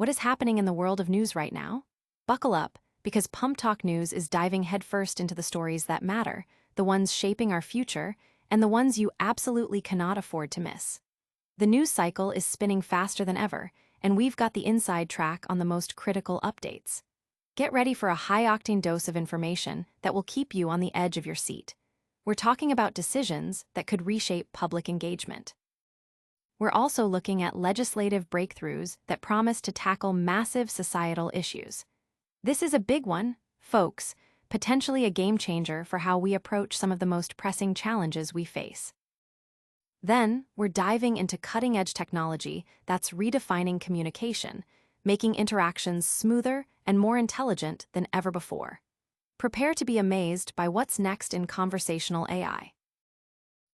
What is happening in the world of news right now? Buckle up, because PumpTalk News is diving headfirst into the stories that matter, the ones shaping our future, and the ones you absolutely cannot afford to miss. The news cycle is spinning faster than ever, and we've got the inside track on the most critical updates. Get ready for a high-octane dose of information that will keep you on the edge of your seat. We're talking about decisions that could reshape public engagement. We're also looking at legislative breakthroughs that promise to tackle massive societal issues. This is a big one, folks, potentially a game changer for how we approach some of the most pressing challenges we face. Then, we're diving into cutting-edge technology that's redefining communication, making interactions smoother and more intelligent than ever before. Prepare to be amazed by what's next in conversational AI.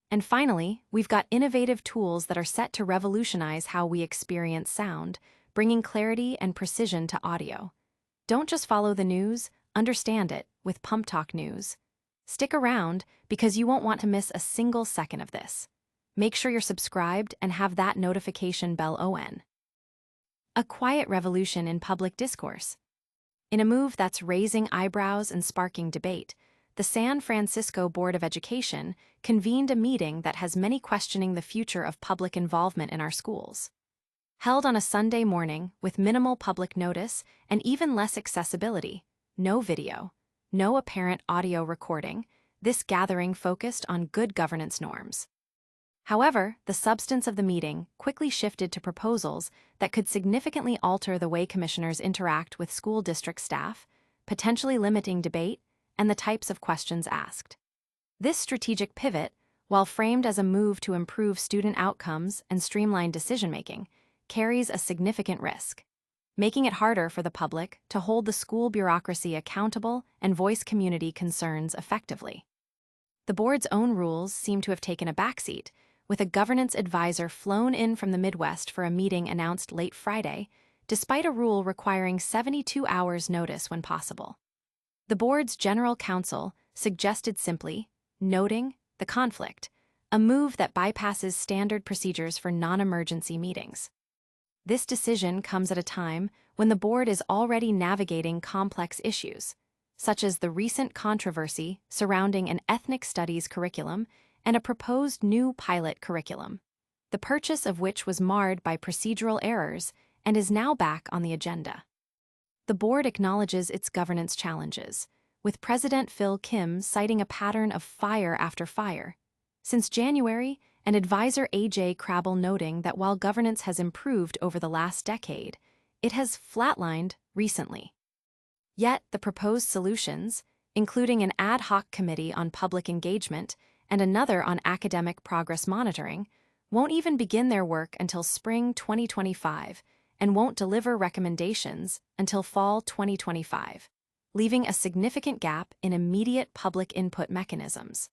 And finally, we've got innovative tools that are set to revolutionize how we experience sound, bringing clarity and precision to audio. Don't just follow the news, understand it with PumpTalk News. Stick around because you won't want to miss a single second of this. Make sure you're subscribed and have that notification bell on. A quiet revolution in public discourse. In a move that's raising eyebrows and sparking debate, the San Francisco Board of Education convened a meeting that has many questioning the future of public involvement in our schools. Held on a Sunday morning with minimal public notice and even less accessibility, no video, no apparent audio recording, this gathering focused on good governance norms. However, the substance of the meeting quickly shifted to proposals that could significantly alter the way commissioners interact with school district staff, potentially limiting debate and the types of questions asked. This strategic pivot, while framed as a move to improve student outcomes and streamline decision-making, carries a significant risk, making it harder for the public to hold the school bureaucracy accountable and voice community concerns effectively. The board's own rules seem to have taken a backseat, with a governance advisor flown in from the Midwest for a meeting announced late Friday, despite a rule requiring 72 hours notice when possible. The board's general counsel suggested simply noting the conflict, a move that bypasses standard procedures for non-emergency meetings. This decision comes at a time when the board is already navigating complex issues, such as the recent controversy surrounding an ethnic studies curriculum and a proposed new pilot curriculum, the purchase of which was marred by procedural errors and is now back on the agenda. The board acknowledges its governance challenges, with President Phil Kim citing a pattern of fire after fire. Since January, and advisor A.J. Crabble noting that while governance has improved over the last decade, it has flatlined recently. Yet the proposed solutions, including an ad hoc committee on public engagement and another on academic progress monitoring, won't even begin their work until spring 2025 and won't deliver recommendations until fall 2025, leaving a significant gap in immediate public input mechanisms.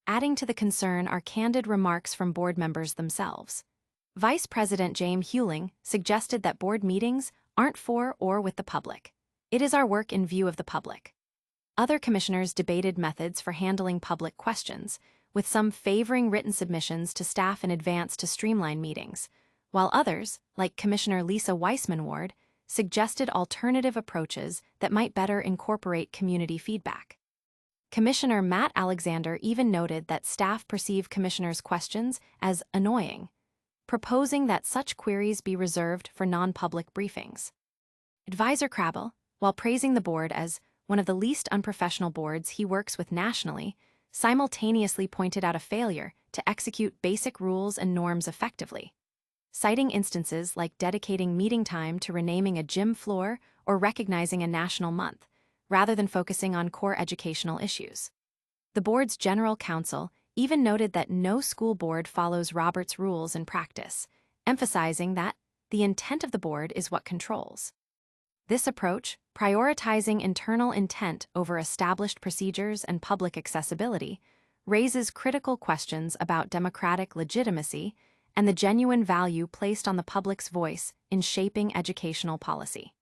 Adding to the concern are candid remarks from board members themselves. Vice President James Hewling suggested that board meetings aren't for or with the public. It is our work in view of the public. Other commissioners debated methods for handling public questions, with some favoring written submissions to staff in advance to streamline meetings, while others, like Commissioner Lisa Weissman-Ward, suggested alternative approaches that might better incorporate community feedback. Commissioner Matt Alexander even noted that staff perceive commissioners' questions as annoying, proposing that such queries be reserved for non-public briefings. Advisor Crabble, while praising the board as one of the least unprofessional boards he works with nationally, simultaneously pointed out a failure to execute basic rules and norms effectively, citing instances like dedicating meeting time to renaming a gym floor or recognizing a national month, rather than focusing on core educational issues. The board's general counsel even noted that no school board follows Robert's rules in practice, emphasizing that the intent of the board is what controls. This approach, prioritizing internal intent over established procedures and public accessibility, raises critical questions about democratic legitimacy and the genuine value placed on the public's voice in shaping educational policy.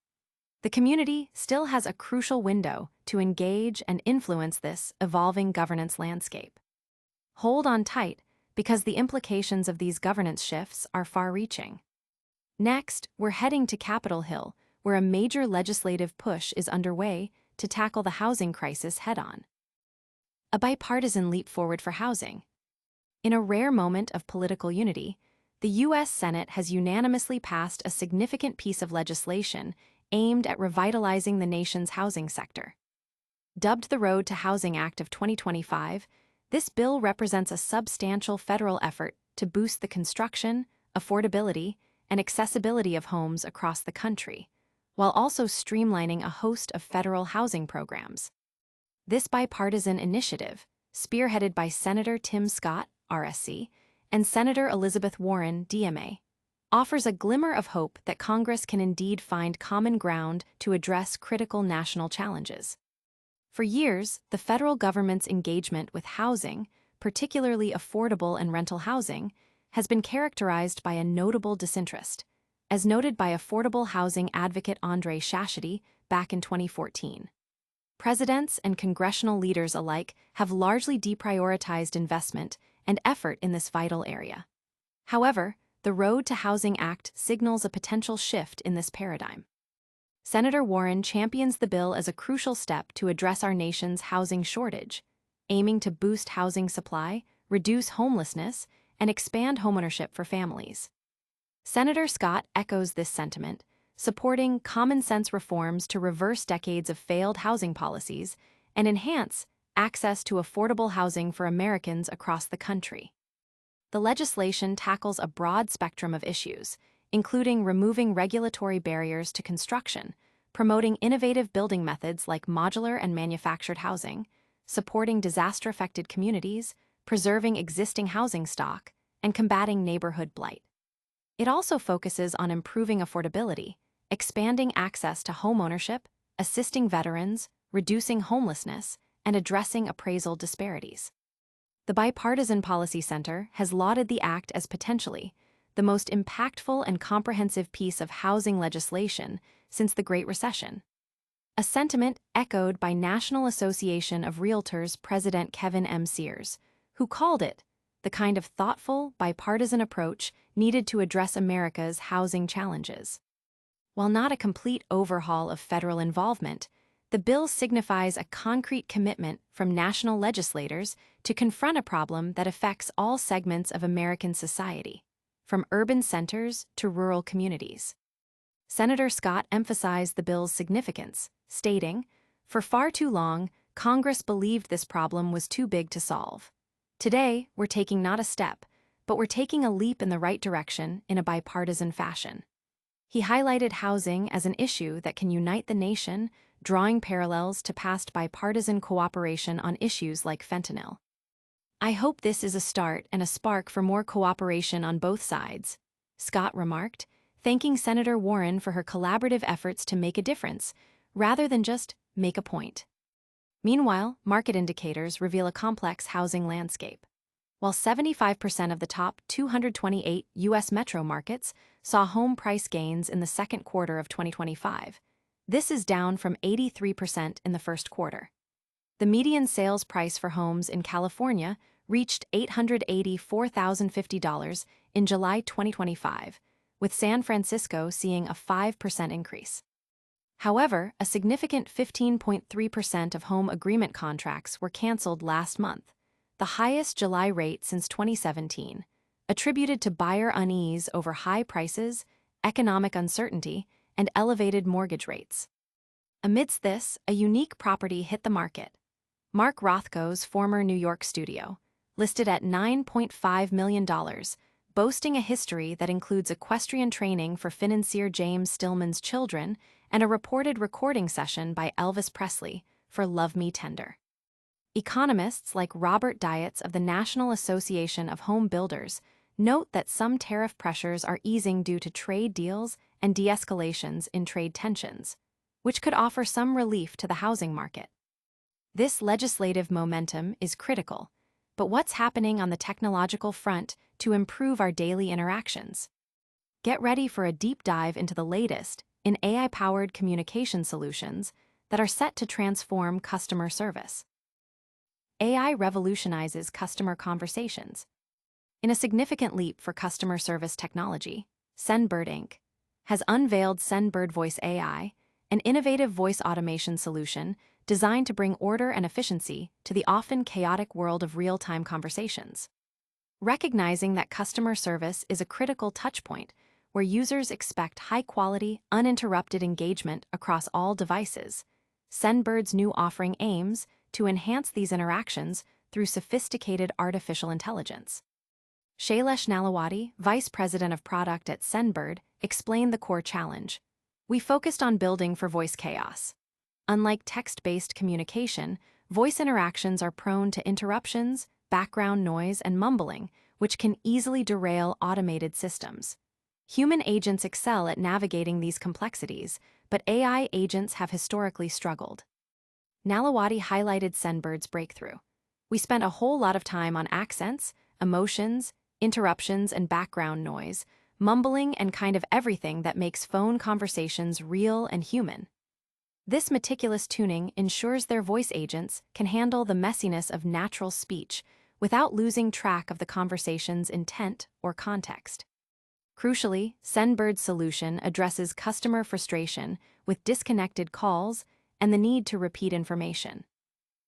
The community still has a crucial window to engage and influence this evolving governance landscape. Hold on tight, because the implications of these governance shifts are far-reaching. Next, we're heading to Capitol Hill, where a major legislative push is underway to tackle the housing crisis head-on. A bipartisan leap forward for housing. In a rare moment of political unity, the U.S. Senate has unanimously passed a significant piece of legislation aimed at revitalizing the nation's housing sector. Dubbed the Road to Housing Act of 2025, this bill represents a substantial federal effort to boost the construction, affordability, and accessibility of homes across the country, while also streamlining a host of federal housing programs. This bipartisan initiative, spearheaded by Senator Tim Scott, RSC, and Senator Elizabeth Warren, DMA, offers a glimmer of hope that Congress can indeed find common ground to address critical national challenges. For years, the federal government's engagement with housing, particularly affordable and rental housing, has been characterized by a notable disinterest, as noted by affordable housing advocate Andre Shashity back in 2014. Presidents and congressional leaders alike have largely deprioritized investment and effort in this vital area. However, the Road to Housing Act signals a potential shift in this paradigm. Senator Warren champions the bill as a crucial step to address our nation's housing shortage, aiming to boost housing supply, reduce homelessness, and expand homeownership for families. Senator Scott echoes this sentiment, supporting common-sense reforms to reverse decades of failed housing policies and enhance access to affordable housing for Americans across the country. The legislation tackles a broad spectrum of issues, including removing regulatory barriers to construction, promoting innovative building methods like modular and manufactured housing, supporting disaster-affected communities, preserving existing housing stock, and combating neighborhood blight. It also focuses on improving affordability, expanding access to homeownership, assisting veterans, reducing homelessness, and addressing appraisal disparities. The Bipartisan Policy Center has lauded the act as potentially the most impactful and comprehensive piece of housing legislation since the Great Recession, a sentiment echoed by National Association of Realtors President Kevin M. Sears, who called it the kind of thoughtful, bipartisan approach needed to address America's housing challenges. While not a complete overhaul of federal involvement, the bill signifies a concrete commitment from national legislators to confront a problem that affects all segments of American society, from urban centers to rural communities. Senator Scott emphasized the bill's significance, stating, "For far too long, Congress believed this problem was too big to solve. Today, we're taking not a step, but we're taking a leap in the right direction in a bipartisan fashion." He highlighted housing as an issue that can unite the nation, drawing parallels to past bipartisan cooperation on issues like fentanyl. "I hope this is a start and a spark for more cooperation on both sides," Scott remarked, thanking Senator Warren for her collaborative efforts to make a difference, rather than just make a point. Meanwhile, market indicators reveal a complex housing landscape. While 75% of the top 228 U.S. metro markets saw home price gains in the second quarter of 2025, this is down from 83% in the first quarter. The median sales price for homes in California reached $884,050 in July 2025, with San Francisco seeing a 5% increase. However, a significant 15.3% of home agreement contracts were canceled last month, the highest July rate since 2017, attributed to buyer unease over high prices, economic uncertainty, and elevated mortgage rates. Amidst this, a unique property hit the market. Mark Rothko's former New York studio, listed at $9.5 million, boasting a history that includes equestrian training for financier James Stillman's children and a reported recording session by Elvis Presley for Love Me Tender. Economists like Robert Dietz of the National Association of Home Builders note that some tariff pressures are easing due to trade deals and de-escalations in trade tensions, which could offer some relief to the housing market. This legislative momentum is critical, but what's happening on the technological front to improve our daily interactions? Get ready for a deep dive into the latest in AI-powered communication solutions that are set to transform customer service. AI revolutionizes customer conversations. In a significant leap for customer service technology, Sendbird Inc., has unveiled Sendbird Voice AI, an innovative voice automation solution designed to bring order and efficiency to the often chaotic world of real-time conversations. Recognizing that customer service is a critical touchpoint where users expect high-quality, uninterrupted engagement across all devices, Sendbird's new offering aims to enhance these interactions through sophisticated artificial intelligence. Shailesh Nalawadi, Vice President of Product at Sendbird, explained the core challenge. We focused on building for voice chaos. Unlike text-based communication, voice interactions are prone to interruptions, background noise, and mumbling, which can easily derail automated systems. Human agents excel at navigating these complexities, but AI agents have historically struggled. Nalawadi highlighted Sendbird's breakthrough. We spent a whole lot of time on accents, emotions, interruptions, and background noise, mumbling, and kind of everything that makes phone conversations real and human. This meticulous tuning ensures their voice agents can handle the messiness of natural speech without losing track of the conversation's intent or context. Crucially, Sendbird's solution addresses customer frustration with disconnected calls and the need to repeat information.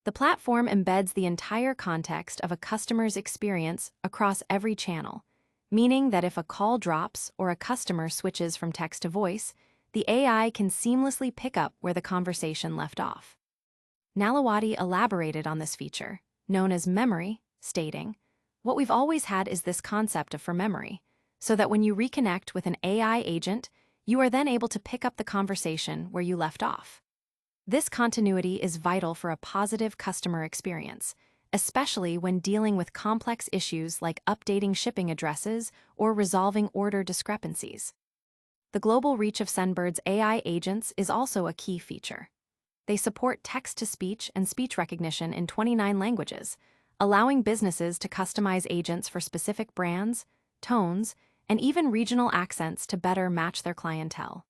The platform embeds the entire context of a customer's experience across every channel, meaning that if a call drops or a customer switches from text to voice, the AI can seamlessly pick up where the conversation left off. Nalawadi elaborated on this feature, known as memory, stating, "What we've always had is this concept of for memory, so that when you reconnect with an AI agent, you are then able to pick up the conversation where you left off. This continuity is vital for a positive customer experience, especially when dealing with complex issues like updating shipping addresses or resolving order discrepancies." The global reach of Sendbird's AI agents is also a key feature. They support text-to-speech and speech recognition in 29 languages, allowing businesses to customize agents for specific brands, tones, and even regional accents to better match their clientele.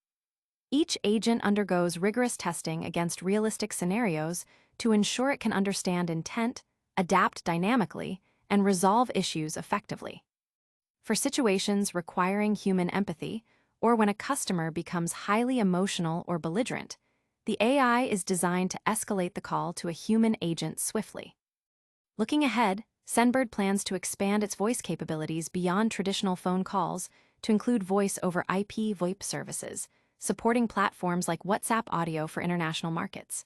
Each agent undergoes rigorous testing against realistic scenarios to ensure it can understand intent, adapt dynamically, and resolve issues effectively. For situations requiring human empathy, or when a customer becomes highly emotional or belligerent, the AI is designed to escalate the call to a human agent swiftly. Looking ahead, Sendbird plans to expand its voice capabilities beyond traditional phone calls to include voice over IP VoIP services, supporting platforms like WhatsApp audio for international markets.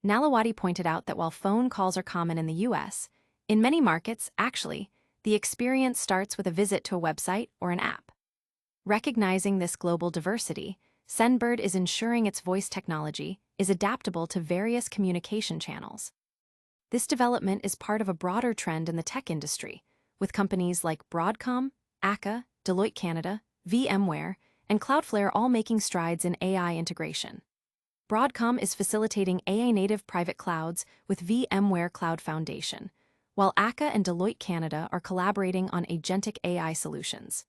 Nalawadi pointed out that while phone calls are common in the US, in many markets, actually, the experience starts with a visit to a website or an app. Recognizing this global diversity, Sendbird is ensuring its voice technology is adaptable to various communication channels. This development is part of a broader trend in the tech industry, with companies like Broadcom, Akka, Deloitte Canada, VMware, and Cloudflare all making strides in AI integration. Broadcom is facilitating AI-native private clouds with VMware Cloud Foundation, while Akka and Deloitte Canada are collaborating on agentic AI solutions.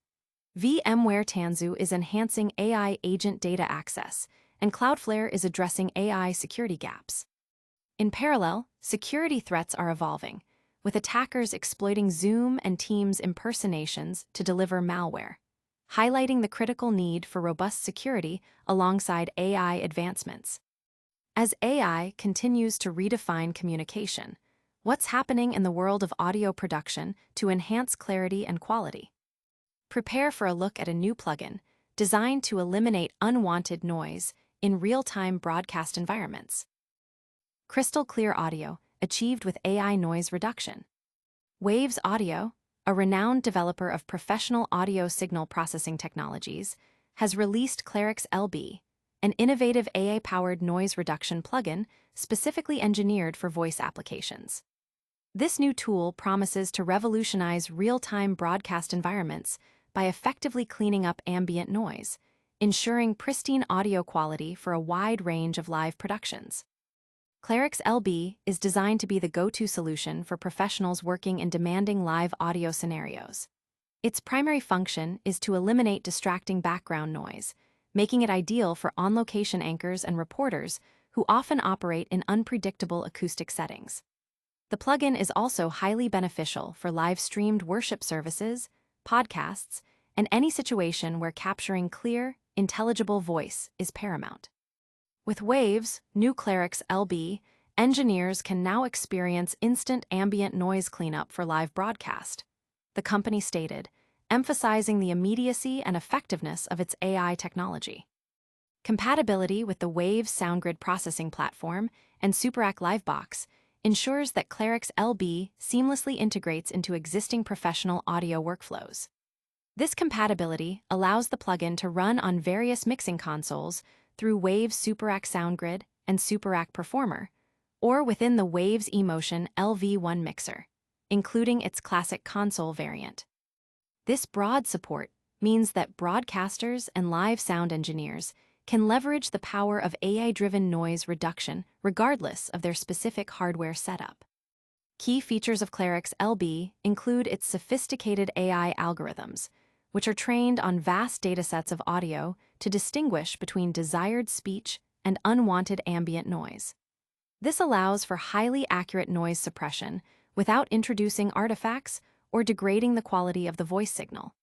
VMware Tanzu is enhancing AI agent data access, and Cloudflare is addressing AI security gaps. In parallel, security threats are evolving, with attackers exploiting Zoom and Teams impersonations to deliver malware, highlighting the critical need for robust security alongside AI advancements. As AI continues to redefine communication, what's happening in the world of audio production to enhance clarity and quality? Prepare for a look at a new plugin designed to eliminate unwanted noise in real-time broadcast environments. Crystal clear audio, achieved with AI noise reduction. Waves Audio, a renowned developer of professional audio signal processing technologies, has released Clarix LB, an innovative AI-powered noise reduction plugin specifically engineered for voice applications. This new tool promises to revolutionize real-time broadcast environments by effectively cleaning up ambient noise, ensuring pristine audio quality for a wide range of live productions. Clarix LB is designed to be the go-to solution for professionals working in demanding live audio scenarios. Its primary function is to eliminate distracting background noise, making it ideal for on-location anchors and reporters who often operate in unpredictable acoustic settings. The plugin is also highly beneficial for live-streamed worship services, podcasts, and any situation where capturing clear, intelligible voice is paramount. With Wave's new Clarix LB, engineers can now experience instant ambient noise cleanup for live broadcast, the company stated, emphasizing the immediacy and effectiveness of its AI technology. Compatibility with the Wave's SoundGrid processing platform and SuperAC Livebox ensures that Clarix LB seamlessly integrates into existing professional audio workflows. This compatibility allows the plugin to run on various mixing consoles through Wave's SuperAC SoundGrid and SuperAC Performer, or within the Wave's eMotion LV1 mixer, including its classic console variant. This broad support means that broadcasters and live sound engineers can leverage the power of AI-driven noise reduction regardless of their specific hardware setup. Key features of Clarix LB include its sophisticated AI algorithms, which are trained on vast datasets of audio to distinguish between desired speech and unwanted ambient noise. This allows for highly accurate noise suppression without introducing artifacts or degrading the quality of the voice signal.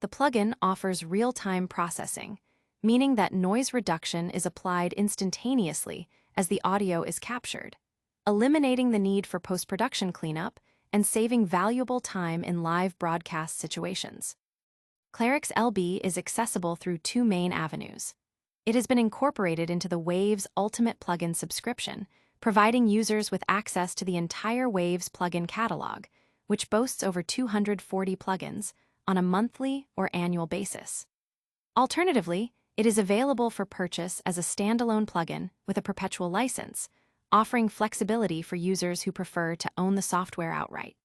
The plugin offers real-time processing, meaning that noise reduction is applied instantaneously as the audio is captured, eliminating the need for post-production cleanup and saving valuable time in live broadcast situations. Clarix LB is accessible through two main avenues. It has been incorporated into the Wave's Ultimate Plugin subscription, providing users with access to the entire Wave's plugin catalog, which boasts over 240 plugins, on a monthly or annual basis. Alternatively, it is available for purchase as a standalone plugin with a perpetual license, offering flexibility for users who prefer to own the software outright.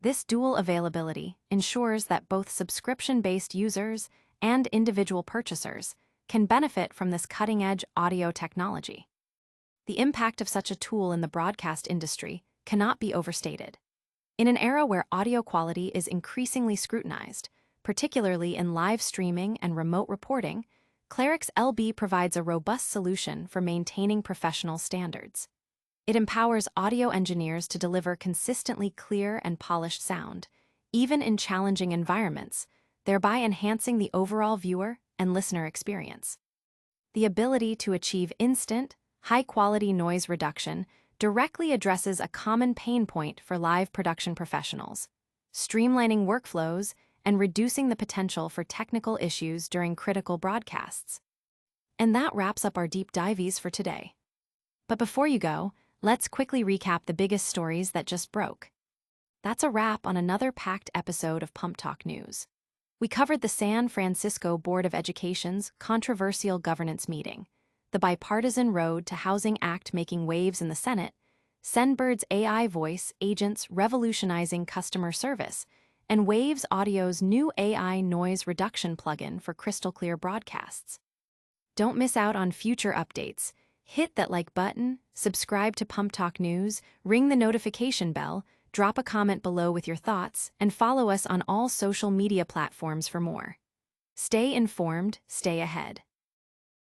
This dual availability ensures that both subscription-based users and individual purchasers can benefit from this cutting-edge audio technology. The impact of such a tool in the broadcast industry cannot be overstated. In an era where audio quality is increasingly scrutinized, particularly in live streaming and remote reporting, Clarix LB provides a robust solution for maintaining professional standards. It empowers audio engineers to deliver consistently clear and polished sound, even in challenging environments, thereby enhancing the overall viewer and listener experience. The ability to achieve instant, high-quality noise reduction directly addresses a common pain point for live production professionals, streamlining workflows and reducing the potential for technical issues during critical broadcasts. And that wraps up our deep dives for today. But before you go, let's quickly recap the biggest stories that just broke. That's a wrap on another packed episode of PumpTalk News. We covered the San Francisco Board of Education's controversial governance meeting, the Bipartisan Road to Housing Act making waves in the Senate, Sendbird's AI voice agents revolutionizing customer service, and Waves Audio's new AI noise reduction plugin for crystal clear broadcasts. Don't miss out on future updates. Hit that like button, subscribe to PumpTalk News, ring the notification bell, drop a comment below with your thoughts, and follow us on all social media platforms for more. Stay informed, stay ahead.